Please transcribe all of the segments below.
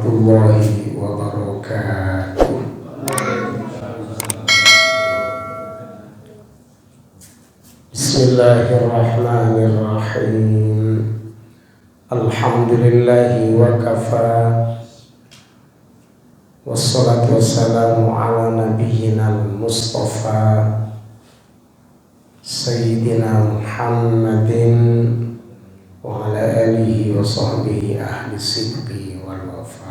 warahmatullahi wabarakatuh. Bismillahirrahmanirrahim. Alhamdulillahi wa kafa. Wassalatu wassalamu ala nabiyyina al-mustafa Sayyidina Muhammadin wa ala alihi wa sahbihi ahli sidqi wal wafa.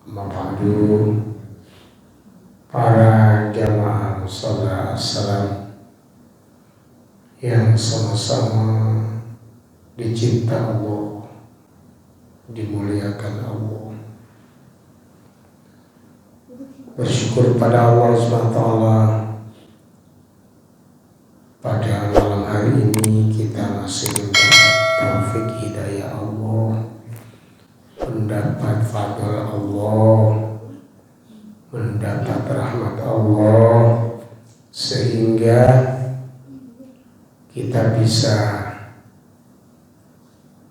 Amma ba'du, para jamaah musalla assalam yang sama-sama dicinta Allah, dimuliakan Allah. Bersyukur pada Allah SWT, pada malam hari ini kita masih mendapat taufik hidayah Allah, mendapat fadl Allah, mendapat rahmat Allah, sehingga kita bisa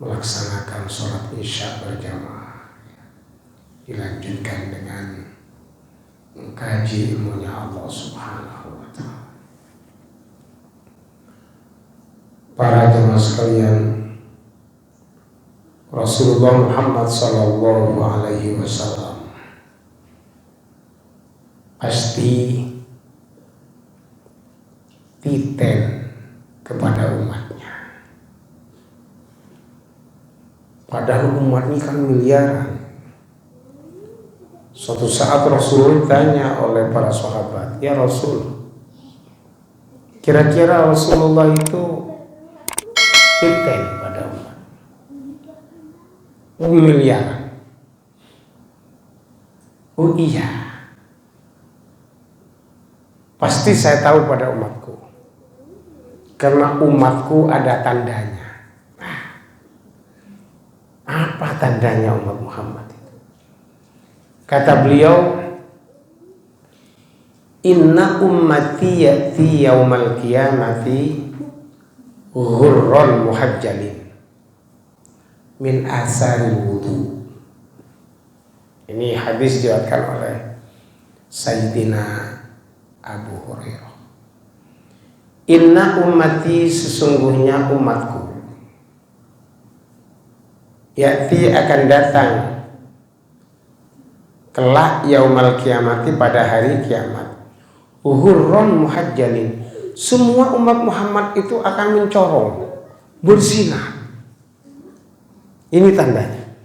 melaksanakan sholat isya berjamaah, dilanjutkan dengan mengkaji ilmunya Allah Subhanahu wa Ta'ala. Para jemaah sekalian, Rasulullah Muhammad sallallahu alaihi wasallam pasti titen kepada umatnya. Padahal umat ini kan miliaran. Suatu saat Rasul ditanya oleh para sahabat, "Ya Rasul, kira-kira Rasulullah itu titen pada umat miliaran?" "Oh iya, pasti saya tahu pada umatku, karena umatku ada tandanya." Apa tandanya umat Muhammad itu? Kata beliau, "Inna ummati ya'ti yaumal qiyamati ghurran muhajjalin min asari wudu." Ini hadis diriwayatkan oleh Sayyidina Abu Hurairah. "Inna ummati, sesungguhnya umatku, ya'ti akan datang kelak yaumal kiamati, pada hari kiamat, ghurran muhajjalin, semua umat Muhammad itu akan mencorong, bersinar." Ini tandanya.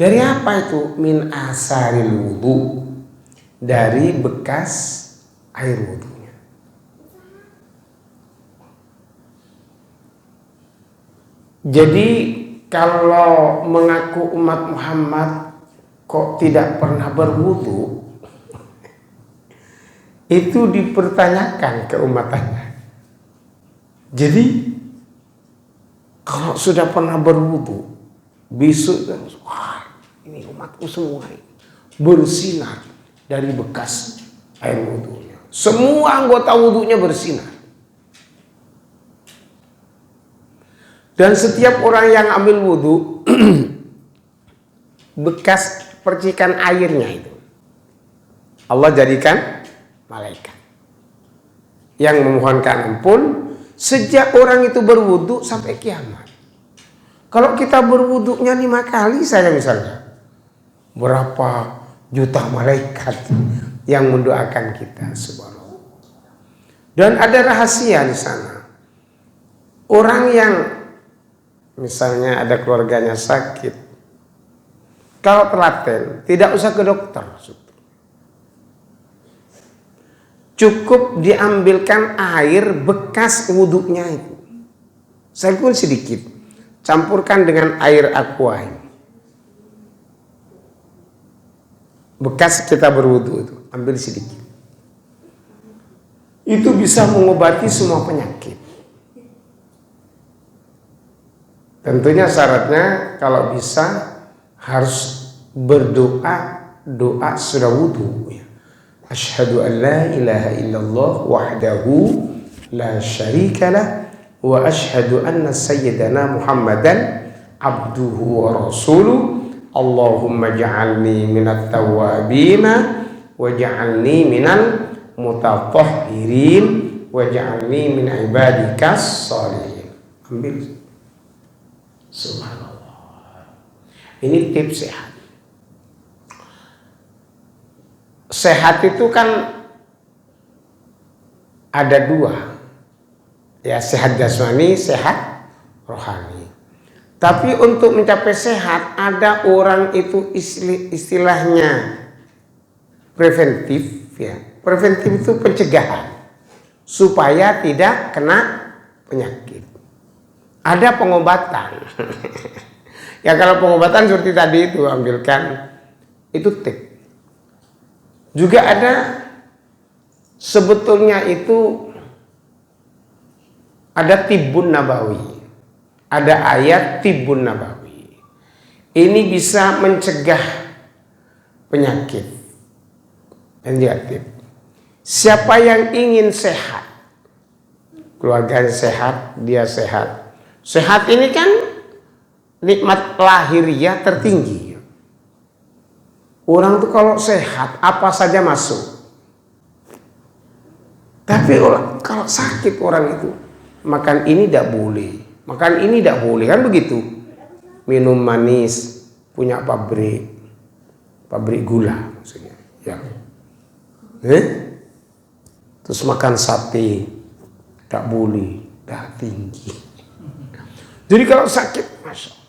Dari apa itu? Min asaril wudu, dari bekas air wudunya. Jadi kalau mengaku umat Muhammad kok tidak pernah berwudu, itu dipertanyakan keumatannya. Jadi kalau sudah pernah berwudu, besok wah, ini umatku semua ini bersinar dari bekas air wudunya. Semua anggota wudunya bersinar. Dan setiap orang yang ambil wudu, bekas percikan airnya itu Allah jadikan malaikat yang memohonkan ampun sejak orang itu berwudu sampai kiamat. Kalau kita berwudunya 5 kali saja misalnya, berapa juta malaikat yang mendoakan kita, subhanallah. Dan ada rahasia di sana. Orang yang misalnya ada keluarganya sakit, kalau telaten, tidak usah ke dokter. Cukup diambilkan air bekas wuduknya itu, sekalipun sedikit, campurkan dengan air aqua ini. Bekas kita berwudu itu, ambil sedikit. Itu bisa mengobati semua penyakit. Tentunya syaratnya kalau bisa harus berdoa, doa sudah wudu ya. Asyhadu an la ilaha illallah wahdahu la syarikalah wa asyhadu anna sayyidana Muhammadan abduhu wa rasuluh Allahumma ja'alni minat tawwabina wa ja'alni minal mutatahhirin wa ja'alni min ibadikas sholihin. Ambil. Subhanallah. Ini tips sehat. Sehat itu kan ada dua. Ya, sehat jasmani, sehat rohani. Tapi untuk mencapai sehat, ada orang itu istilahnya preventif, ya. Preventif itu pencegahan supaya tidak kena penyakit. Ada pengobatan. Ya, kalau pengobatan seperti tadi itu ambilkan, itu tip. Juga ada sebetulnya itu ada tibbun nabawi, ada ayat tibbun nabawi. Ini bisa mencegah penyakit. Dan dia tip. Siapa yang ingin sehat, keluarganya sehat, dia sehat. Sehat ini kan nikmat lahiriah tertinggi. Orang tuh kalau sehat apa saja masuk. Tapi kalau sakit orang itu, makan ini tidak boleh, makan ini tidak boleh, kan begitu. Minum manis, punya pabrik gula maksudnya. Ya. Terus makan sate, tak boleh, darah tinggi. Jadi kalau sakit, masya Allah.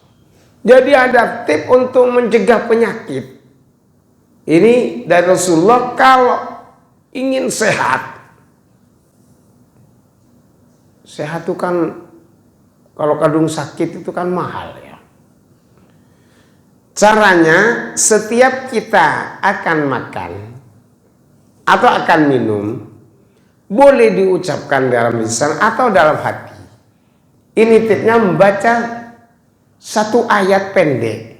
Jadi ada tip untuk mencegah penyakit. Ini dari Rasulullah, kalau ingin sehat. Sehat itu kan, kalau kadung sakit itu kan mahal ya. Caranya, setiap kita akan makan atau akan minum, boleh diucapkan dalam lisan atau dalam hati. Ini tipnya membaca satu ayat pendek,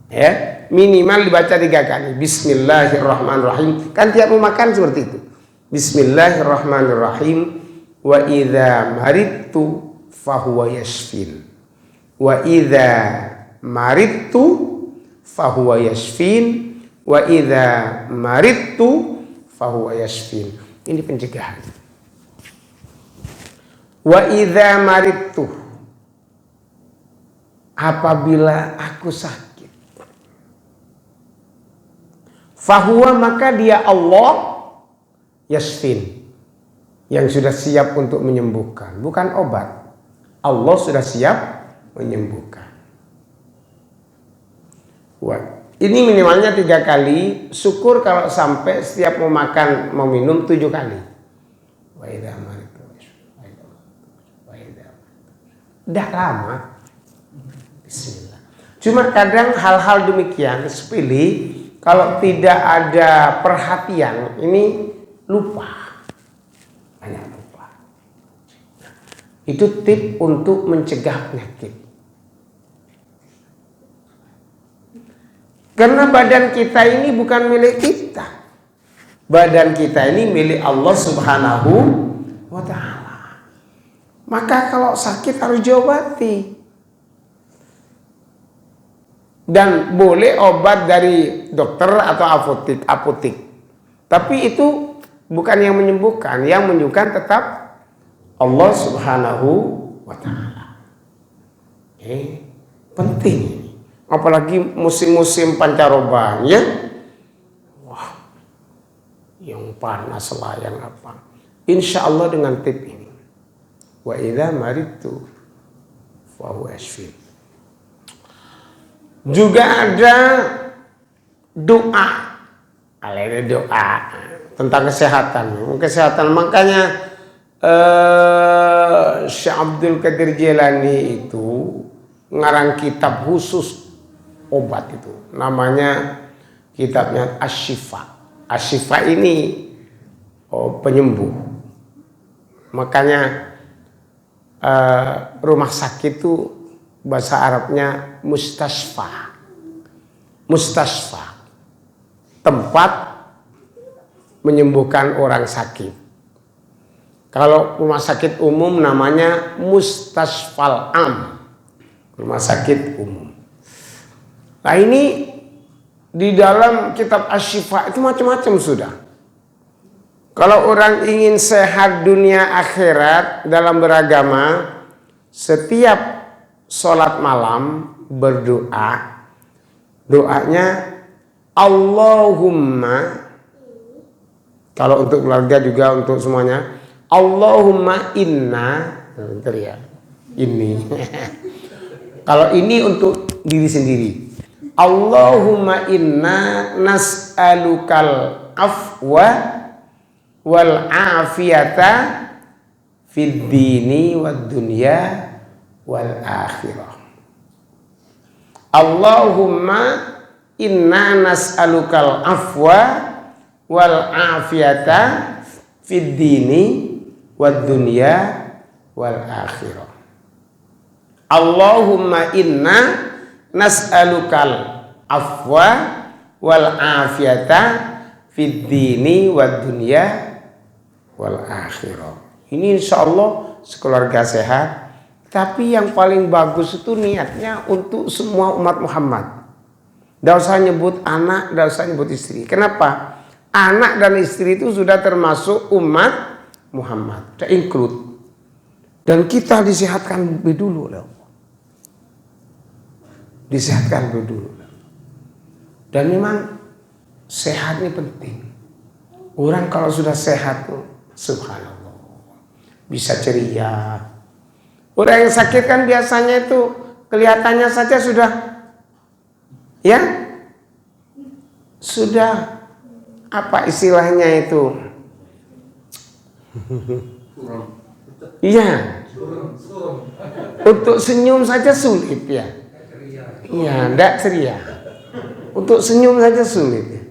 ya, minimal dibaca 3 kali. Bismillahirrahmanirrahim. Kan tiap mau makan seperti itu. Bismillahirrahmanirrahim. Wa idza maridtu fahuwa yashfin. Wa idza maridtu fahuwa yashfin. Wa idza maridtu fahuwa yashfin. Ini pencegahan. Wa idza maridtu, apabila aku sakit, fahuwa, maka dia Allah yashfin, yang sudah siap untuk menyembuhkan, bukan obat. Allah sudah siap menyembuhkan. Wah, ini minimalnya 3 kali. Syukur kalau sampai setiap mau makan, mau minum 7 kali. Wa idza maridtu, dah lama. Bismillah. Cuma kadang hal-hal demikian sepele, kalau tidak ada perhatian, ini lupa. Banyak lupa. Itu tip untuk mencegah penyakit. Karena badan kita ini bukan milik kita. Badan kita ini milik Allah Subhanahu wa ta'ala. Maka kalau sakit harus diobati. Dan boleh obat dari dokter atau apotik. Tapi itu bukan yang menyembuhkan. Yang menyembuhkan tetap Allah Subhanahu wa ta'ala. Penting ini. Apalagi musim-musim pancaroba, ya. Wah, yang panas lah, yang apa. Insya Allah dengan tip ini. Wa idza maridtu fa huwa yashfin. Juga ada doa. Ada doa tentang kesehatan. Makanya Syekh Abdul Qadir Jilani itu ngarang kitab khusus obat itu. Namanya kitabnya Asy-Syifa. Asy-Syifa ini penyembuh. Makanya rumah sakit itu bahasa Arabnya mustasfa. Mustasfa, tempat menyembuhkan orang sakit. Kalau rumah sakit umum namanya mustasfal am, rumah sakit umum. Nah ini di dalam kitab Asy-Syifa itu macam-macam sudah. Kalau orang ingin sehat dunia akhirat dalam beragama, setiap sholat malam berdoa, doanya Allahumma, kalau untuk keluarga juga untuk semuanya, Allahumma inna, ya, ini. Kalau ini untuk diri sendiri, Allahumma inna nas'alukal afwa wal afiyata fid dini wad dunya wal akhirah. Allahumma inna nas'alukal afwa wal afiyata fid dini wad dunya wal akhirah. Allahumma inna nas'alukal afwa wal afiyata fid dini wad dunya wal akhirah. Ini insya Allah sekeluarga sehat. Tapi yang paling bagus itu niatnya untuk semua umat Muhammad. Tidak usah nyebut anak, tidak usah nyebut istri. Kenapa? Anak dan istri itu sudah termasuk umat Muhammad. Sudah include. Dan kita disehatkan lebih dulu. Disehatkan lebih dulu. Dan memang sehat ini penting. Orang kalau sudah sehat, subhanallah, bisa ceria. Orang yang sakit kan biasanya itu kelihatannya saja sudah, ya, sudah apa istilahnya itu? Iya, untuk senyum saja sulit ya. Iya, tidak ceria. Untuk senyum saja sulit.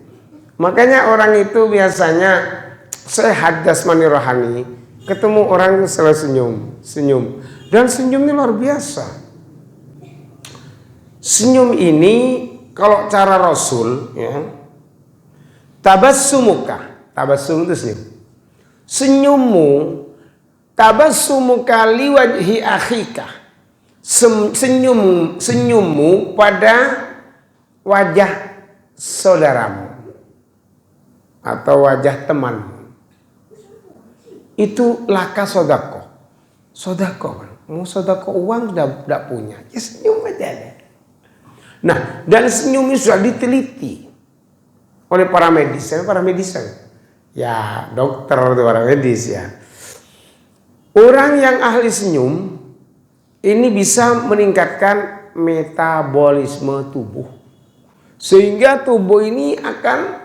Makanya orang itu biasanya sehat jasmani rohani, ketemu orang yang selalu senyum. Dan senyum ini luar biasa. Senyum ini kalau cara Rasul, ya, tabassumuka, tabassum itu senyum. Senyummu, tabassumuka liwajhi akhika. Senyummu pada wajah saudaramu atau wajah temanmu. Itu laka sodako. Sodako, mau sodako uang tidak punya, ya senyum aja deh. Nah, dan senyum ini sudah diteliti oleh para medis, ya dokter atau para medis ya. Orang yang ahli senyum ini bisa meningkatkan metabolisme tubuh, sehingga tubuh ini akan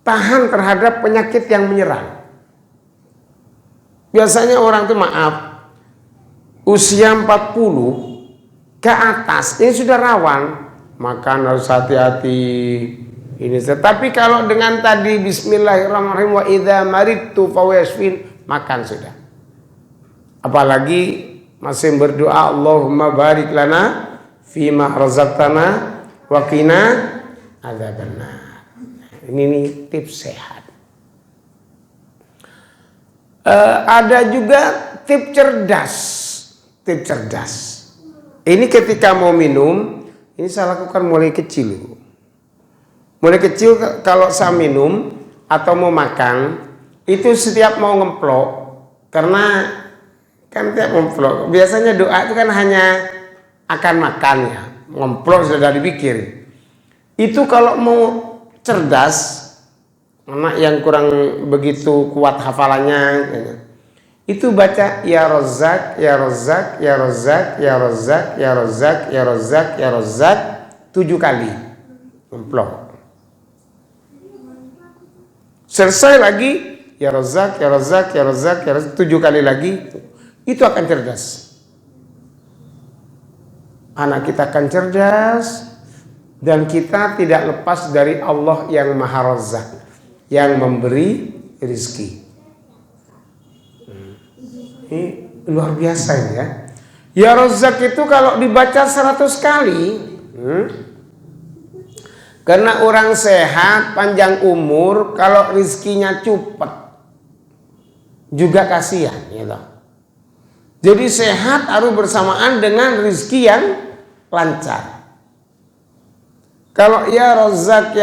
tahan terhadap penyakit yang menyerang. Biasanya orang itu usia 40 ke atas ini sudah rawan, makan harus hati-hati ini. Tetapi kalau dengan tadi bismillahirrahmanirrahim wa idza maridtu fawashfin, makan sudah. Apalagi masih berdoa Allahumma barik lana fima razaqtana wa qina adzabannar. Ini tips sehat. Ada juga tips cerdas. Tips cerdas. Ini ketika mau minum, ini saya lakukan mulai kecil. Mulai kecil kalau saya minum atau mau makan, itu setiap mau ngemplok, karena kan tiap ngemplok, biasanya doa itu kan hanya akan makan ya, ngemplok sudah dipikir. Itu kalau mau cerdas, anak yang kurang begitu kuat hafalannya, itu baca ya Razzaq, ya Razzaq, ya Razzaq, ya Razzaq, ya Razzaq, ya Razzaq, ya Razzaq 7 kali ngemplok. Selesai lagi ya Razzaq, ya Razzaq, ya Razzaq, ya Razzaq 7 kali lagi. Itu akan cerdas. Anak kita akan cerdas, dan kita tidak lepas dari Allah yang Maha Razzaq, yang memberi rezeki. Ini luar biasa ini ya. Ya Razzaq itu kalau dibaca 100 kali, karena orang sehat, panjang umur, kalau rizkinya cepat juga kasihan gitu. Jadi sehat harus bersamaan dengan rizki yang lancar. Kalau ya Razzaq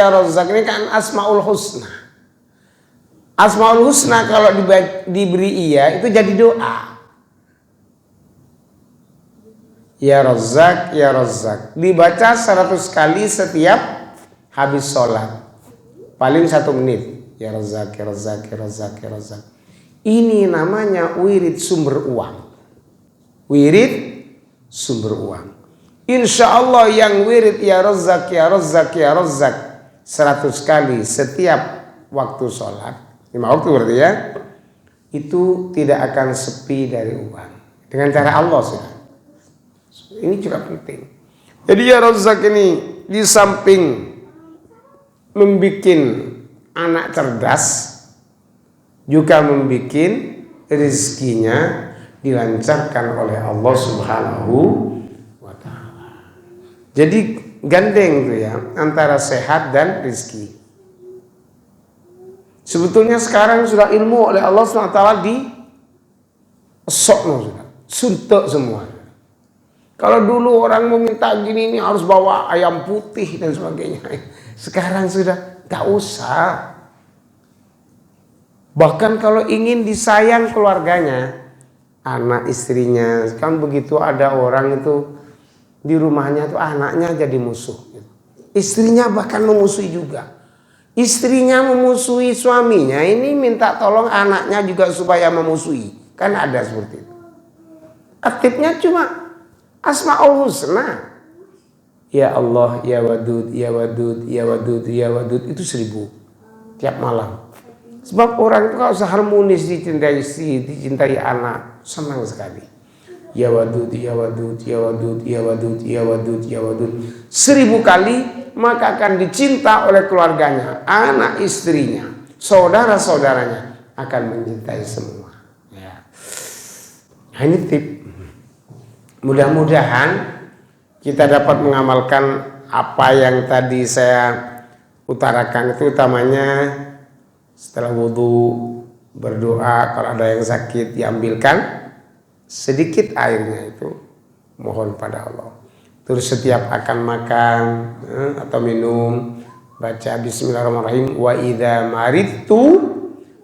ini kan Asmaul Husna. Asmaul Husna kalau diberi iya itu jadi doa. Ya Razzaq dibaca 100 kali setiap habis sholat, paling 1 menit. Ya Razzaq. Ini namanya wirid sumber uang. Wirid sumber uang. Insya Allah yang wirid ya Razzaq 100 kali setiap waktu sholat, 5 waktu berarti ya, itu tidak akan sepi dari uang dengan cara Allah sudah. Ini juga penting. Jadi ya Razzaq ini di samping membuat anak cerdas, juga membuat rezekinya dilancarkan oleh Allah Subhanahu wa ta'ala. Jadi gandeng tuh ya antara sehat dan rezeki. Sebetulnya sekarang sudah ilmu oleh Allah Subhanahu wa ta'ala di sudah suntuk semua. Kalau dulu orang meminta gini ini harus bawa ayam putih dan sebagainya. Sekarang sudah gak usah. Bahkan kalau ingin disayang keluarganya, anak istrinya, kan begitu ada orang itu di rumahnya tuh anaknya jadi musuh. Istrinya bahkan memusuhi juga. Istrinya memusuhi suaminya, ini minta tolong anaknya juga supaya memusuhi. Kan ada seperti itu. Aktifnya cuma Asmaul Husna. Ya Allah, ya Wadud, ya Wadud, ya Wadud, ya Wadud itu 1000 tiap malam. Sebab orang itu kalau seharmonis dicintai istri, dicintai anak, senang sekali. Ya Wadud, ya Wadud, ya Wadud, ya Wadud, ya Wadud, ya Wadud 1000 kali, maka akan dicinta oleh keluarganya, anak istrinya, saudara-saudaranya akan mencintai semua. Ya. Nah, ini tip. Mudah-mudahan kita dapat mengamalkan apa yang tadi saya utarakan. Itu utamanya setelah wudhu berdoa, kalau ada yang sakit diambilkan sedikit airnya itu, mohon pada Allah. Terus setiap akan makan atau minum baca bismillahirrahmanirrahim. Wa idza maridtu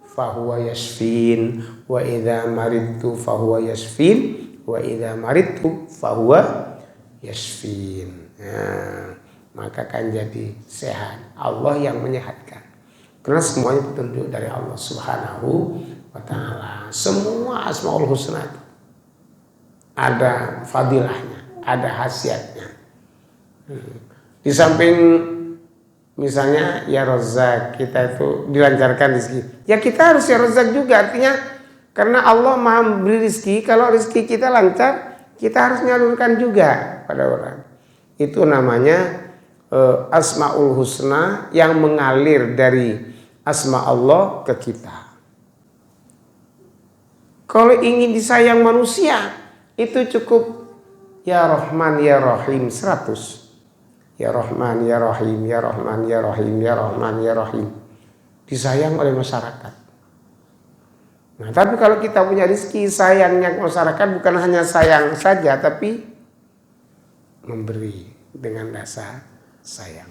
fahuwa yashfin, wa idza maridtu fahuwa yashfin, wa idza maridtu fahuwa yashfin. Nah, maka akan jadi sehat. Allah yang menyehatkan. Karena semuanya petunjuk dari Allah Subhanahu wa ta'ala. Semua Asmaul Husna itu ada fadilahnya, ada khasiatnya. Di samping misalnya ya Razzaq, kita itu dilancarkan rezeki. Ya kita harus ya Razzaq juga, artinya karena Allah Maha memberi rezeki, kalau rezeki kita lancar, kita harus nyalurkan juga pada orang. Itu namanya Asmaul Husna yang mengalir dari asma Allah ke kita. Kalau ingin disayang manusia, itu cukup ya Rahman ya Rahim 100. Ya Rahman ya Rahim, ya Rahman ya Rahim, ya Rahman ya Rahim. Disayang oleh masyarakat. Nah, tapi kalau kita punya rezeki, sayangnya masyarakat bukan hanya sayang saja, tapi memberi dengan rasa sayang.